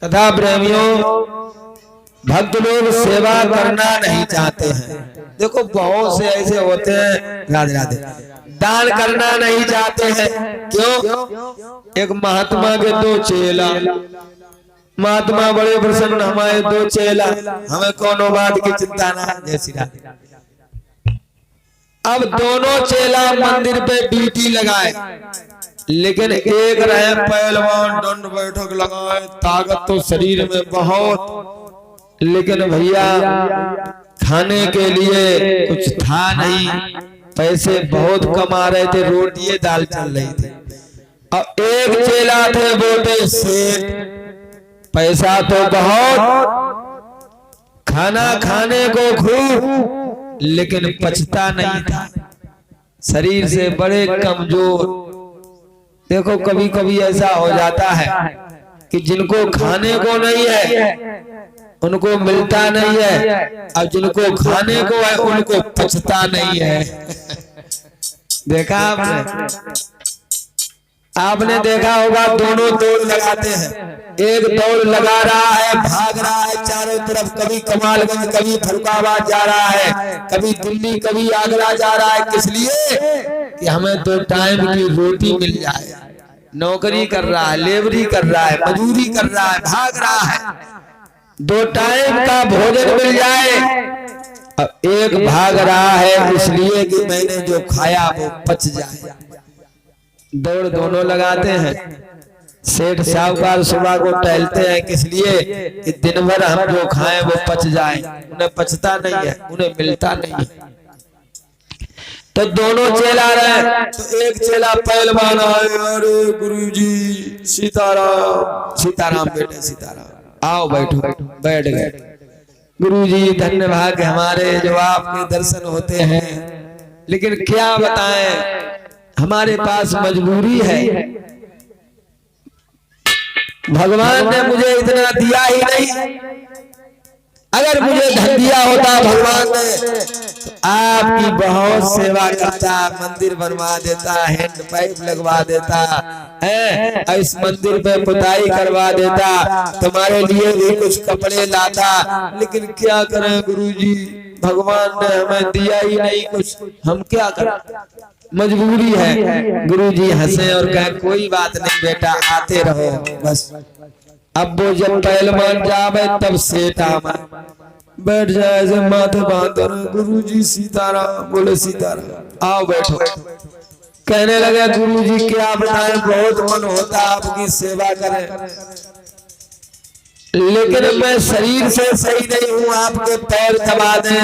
तथा प्रेमियों भक्त लोग सेवा करना नहीं चाहते हैं। देखो बहुत से ऐसे होते हैं, राधे राधे, दान करना नहीं चाहते हैं। क्यों? एक महात्मा के दो चेला, महात्मा बड़े प्रसन्न, हमारे दो चेला, हमें कोनो बात की चिंता ना। जय श्री राधे। अब दोनों चेला मंदिर पे ड्यूटी लगाए, लेकिन एक रहे पहलवान, दंड बैठक लगाए, ताकत तो शरीर में बहुत, लेकिन भैया खाने के लिए कुछ था नहीं, पैसे बहुत कमा रहे थे, रोटी दाल चल रही थी। अब एक चेला थे बोले सेठ, पैसा तो बहुत, खाना खाने को खूब, लेकिन पचता नहीं था, शरीर से बड़े कमजोर। देखो कभी कभी ऐसा हो जाता है कि जिनको खाने को नहीं है उनको मिलता नहीं है, और जिनको खाने को है उनको पचता नहीं है। देखा आपने देखा होगा, दोनों दौड़ लगाते हैं। एक दौड़ लगा रहा है, भाग रहा है चारों तरफ, कभी कमालगंज, कभी फरुखाबाद जा रहा है, कभी दिल्ली, कभी आगरा जा रहा है। किस लिए? कि हमें दो टाइम की रोटी मिल जाए। नौकरी कर रहा है, लेबरी कर रहा है, मजदूरी कर रहा है, भाग रहा है, दो टाइम का भोजन मिल जाए। अब एक भाग रहा है इसलिए कि मैंने जो खाया वो पच जाए। दौड़ दोनों लगाते हैं। सेठ साहूकार सुबह को टहलते हैं, किस लिए? कि दिन भर हम जो खाएं वो पच जाए। उन्हें पचता नहीं है, उन्हें मिलता नहीं है। तो दोनों चेला रहे, तो एक चेला पहलवान आए, अरे गुरुजी सीताराम, सीताराम बेटे सीताराम, आओ बैठो। बैठ गए। गुरुजी धन्य भाग्य हमारे जो आपके दर्शन होते हैं, लेकिन क्या बताएं, हमारे पास मजबूरी है। भगवान ने मुझे इतना दिया ही नहीं, अगर मुझे धन दिया होता भगवान ने तो आपकी बहुत सेवा करता, मंदिर बनवा देता, हैंड पाइप लगवा देता है, इस मंदिर पे पुताई करवा देता, तुम्हारे लिए भी कुछ कपड़े लाता। लेकिन क्या करें गुरुजी, भगवान ने हमें दिया ही नहीं कुछ, हम क्या करें, मजबूरी है। गुरुजी हंसे और कहे कोई बात नहीं बेटा, आते रहो बस। अब वो जब पहलवान जावे तब सेठ आवे, बैठ जाए ऐसे माथे बांधो, गुरुजी सीताराम, बोले सीताराम, आओ बैठो। कहने लगे गुरुजी क्या बताएं, बहुत मन होता आपकी सेवा करें, लेकिन मैं शरीर से सही नहीं हूँ, आपके पैर दबा दें,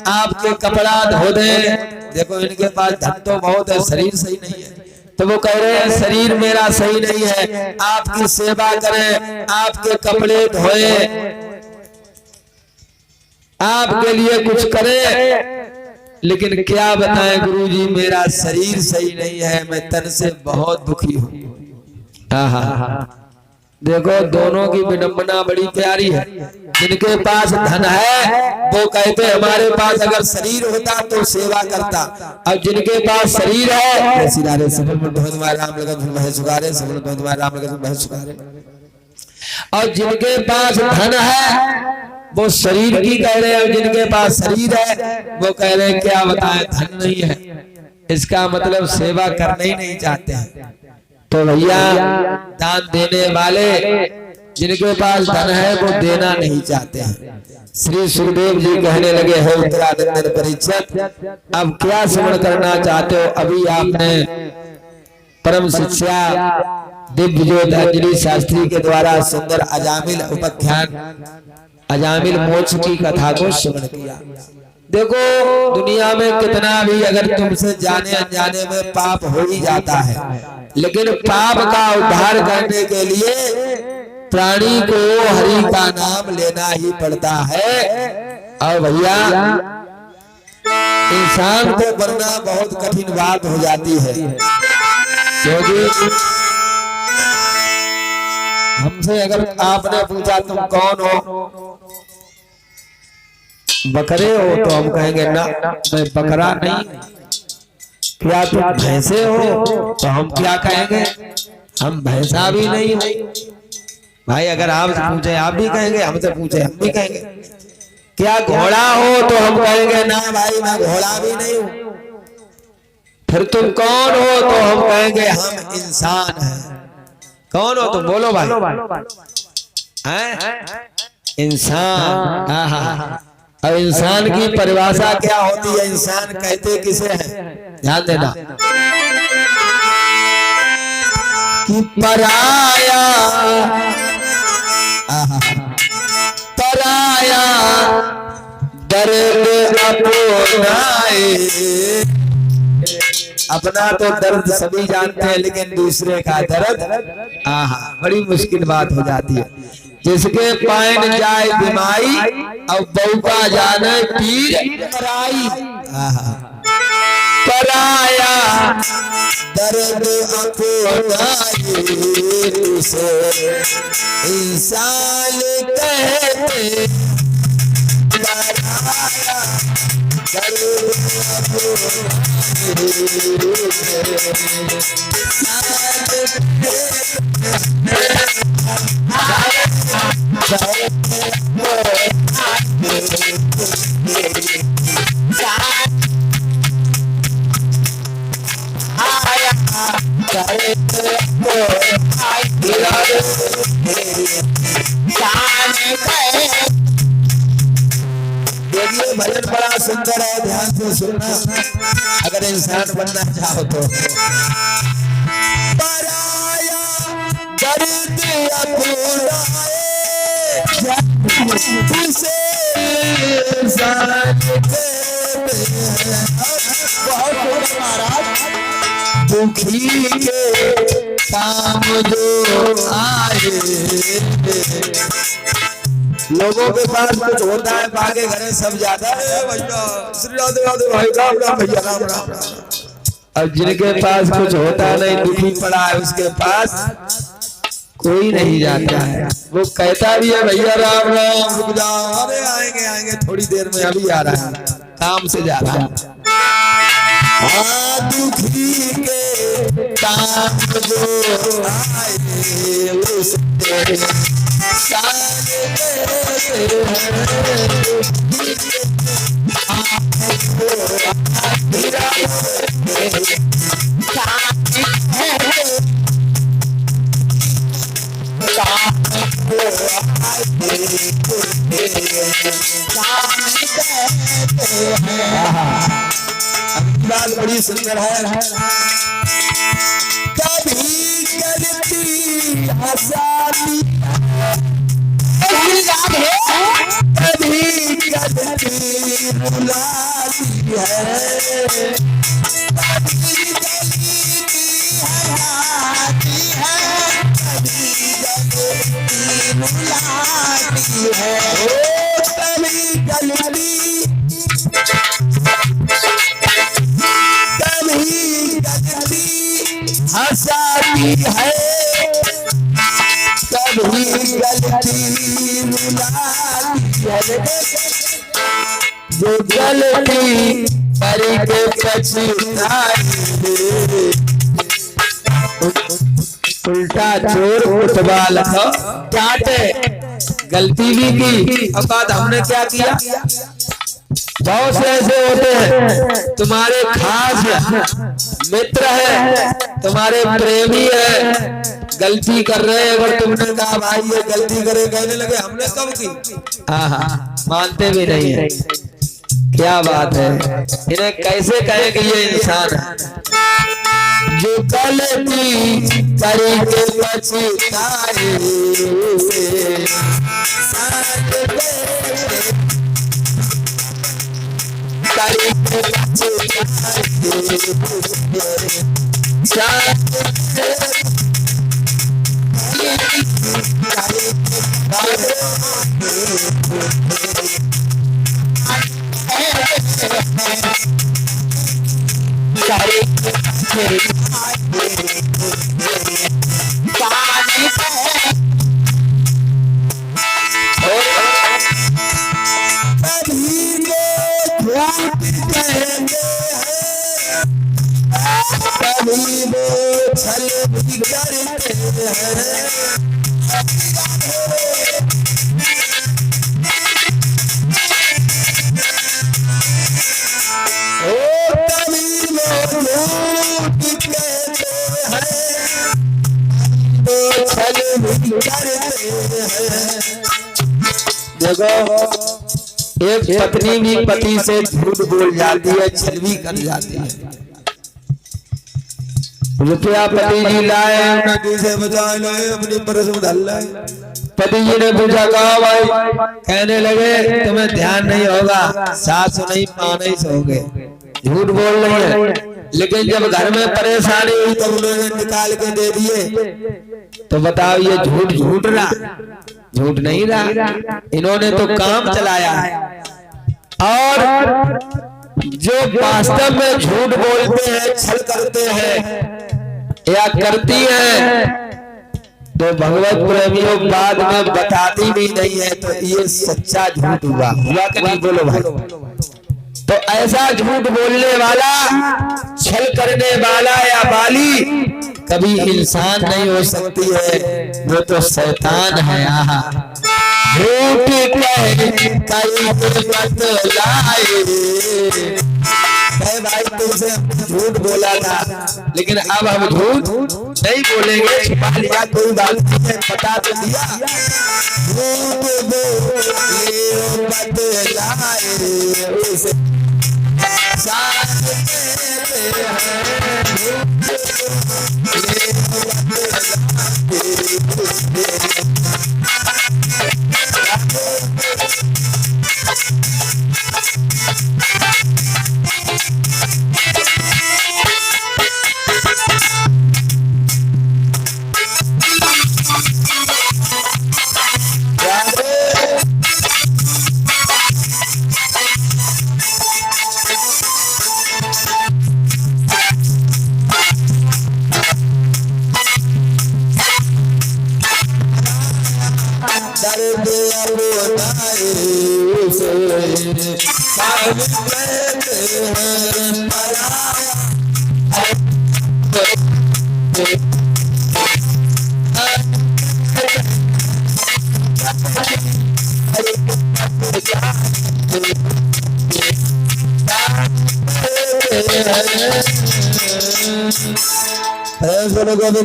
आपके कपड़ा धो दें। देखो इनके पास धन तो बहुत है, शरीर सही नहीं है। तो वो कह रहे हैं शरीर मेरा सही नहीं है, आपकी सेवा करें, आपके कपड़े धोए, आपके लिए कुछ करें। लेकिन क्या बताएं गुरुजी, मेरा शरीर सही नहीं है, मैं तन से बहुत दुखी हूँ। हाँ, देखो दोनों की विडंबना बड़ी प्यारी है। जिनके पास धन है वो कहते हमारे पास अगर शरीर होता तो सेवा करता, और जिनके पास शरीर है और जिनके पास धन है वो शरीर की कह रहे हैं, जिनके पास शरीर है वो कह रहे हैं क्या बताएं धन नहीं है। इसका मतलब सेवा करना ही नहीं चाहते हैं। तो भैया दान देने वाले जिनके पास धन है वो देना नहीं चाहते हैं। श्री सुखदेव जी कहने लगे है उत्तरानंदन परिषद, अब क्या श्रवण करना चाहते हो? अभी आपने परम शिक्षा दिव्य ज्योति अंजलि शास्त्री के द्वारा सुंदर अजामिल उपाख्यान अजामिल मोक्ष की कथा को श्रवण किया। देखो दुनिया में कितना भी अगर तुमसे जाने अनजाने में पाप हो ही जाता है, लेकिन पाप का उद्धार करने के लिए प्राणी को हरि का नाम लेना ही पड़ता है। और भैया इंसान को बनना बहुत कठिन बात हो जाती है, क्योंकि हमसे अगर आपने पूछा तुम कौन हो, बकरे हो, तो हम कहेंगे ना मैं बकरा नहीं। क्या तुम भैंसे हो, तो हम क्या कहेंगे हम भैंसा भी नहीं हो। भाई अगर आपसे पूछे आप भी कहेंगे, हमसे पूछे हम भी कहेंगे। क्या घोड़ा हो तो हम कहेंगे ना भाई मैं घोड़ा भी नहीं हूं। फिर तुम कौन हो तो हम कहेंगे हम इंसान हैं। कौन हो तुम बोलो भाई, हैं? इंसान। अब इंसान की परिभाषा क्या होती है, इंसान कहते किसे हैं, ध्यान देना। कि पराया पराया दर्द अपनाए। अपना तो दर्द सभी जानते हैं, लेकिन दूसरे का दर्द बड़ी मुश्किल बात हो जाती है। जिसके पाइन जाए दिमाई और बहू का जाने पीर पराई। पराया दर्द अपनाए उसे इंसान कहते। पराया दर्द देखिए भजन बड़ा सुंदर है, ध्यान से सुनना अगर इंसान बनना चाहो तो। पराया दर्द अपनाए उसे इंसान कहते हैं। बहुत महाराज दुखी के काम जो आए। लोगों के पास कुछ होता है, भागे घरे सब ज्यादा भैया श्री राधे राधे भाई राम राम भैया राम राम राम। और जिनके पास कुछ होता नहीं, दुखी पड़ा है, उसके पास कोई नहीं जाता है। वो कहता भी है भैया राम राम रुक जाओ, अरे आएंगे आएंगे थोड़ी देर में, अभी आ रहा है, काम से जा रहा है। दुखी के काम जो आए उससे बात बड़ी सुंदर है। कभी करती हंसाती कभी करती रुलाती है। कभी गलीती हंसाती है, कभी गलीती रुलाती है। ओ कभी गलीती हंसाती है, कभी गलती रुलाती है। जो गलती करके पछताए उल्टा चोर उठवा लखो डांटे। गलती भी की, अब बात हमने क्या किया। बहुत से ऐसे होते हैं तुम्हारे खास मित्र है, तुम्हारे प्रेमी है, गलती कर रहे हैं, अगर तुमने कहा भाई ये गलती करे, कहने लगे हमने कब की। मानते भी नहीं है। क्या बात है, इन्हें कैसे कहे कि ये इंसान है। जो गलती करके पछताए कभी वो छल भी करते हैं, देखो, एक पत्नी भी पति से झूठ बोल जाती है, छल भी कर जाती है। रुपया पति जी लाए, नदी से बचा लाए, अपनी परस में डाल लाए। पति जी ने पूछा, कहा भाई? कहने लगे, तुम्हें ध्यान नहीं होगा, सास नहीं माने सोगे, झूठ बोल रही है। लेकिन जब घर में परेशानी हुई तो उन्होंने निकाल के दे दिए। तो बताओ, ये झूठ झूठ रहा? झूठ नहीं रहा, इन्होंने तो काम चलाया है। और जो वास्तव में झूठ बोलते हैं, छल करते हैं या करती हैं, तो भगवत प्रेमियों बाद में बताती भी नहीं है, तो ये सच्चा झूठ हुआ कि नहीं? बोलो भाई। तो ऐसा झूठ बोलने वाला, छल करने वाला या बाली कभी इंसान नहीं हो सकती है, वो तो शैतान है। यहाँ झूठ कहीं बतलाए भाई, तुमसे झूठ बोला था, लेकिन अब हम झूठ नहीं बोलेंगे, छुपा लिया, कोई बात नहीं है, बता तो दिया। झूठ बोले बतलाए उसे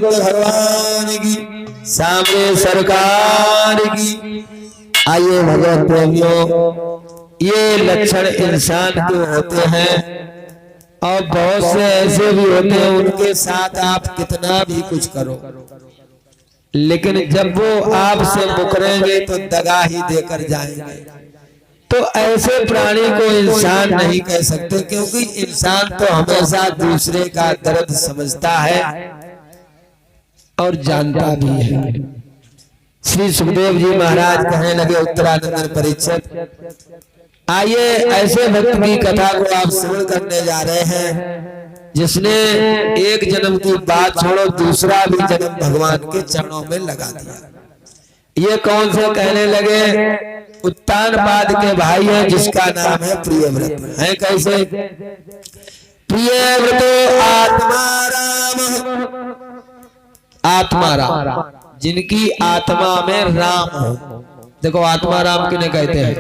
भगवान की, सामने सरकार की। आइए भगवत प्रेमियों, ये लक्षण इंसान के होते हैं और बहुत से ऐसे भी होते हैं, उनके साथ आप कितना भी कुछ करो, लेकिन जब वो आपसे मुकरेंगे तो दगा ही देकर जाएंगे। तो ऐसे प्राणी को इंसान नहीं कह सकते, क्योंकि इंसान तो हमेशा दूसरे का दर्द समझता है और जानता भी है। श्री सुखदेव जी महाराज कहने लगे उत्तरानंद परीक्षित, आइए ऐसे भक्त की कथा को आप श्रवण करने जा रहे हैं जिसने एक जन्म की बात छोड़ो, दूसरा भी जन्म भगवान के चरणों में लगा दिया। ये कौन से? कहने लगे उत्तानपाद के भाई है, जिसका नाम है प्रियव्रत। है कैसे? प्रियव्रतो आत्माराम, आत्माराम जिनकी आत्मा में राम हो। देखो आत्माराम किन्हें कहते हैं?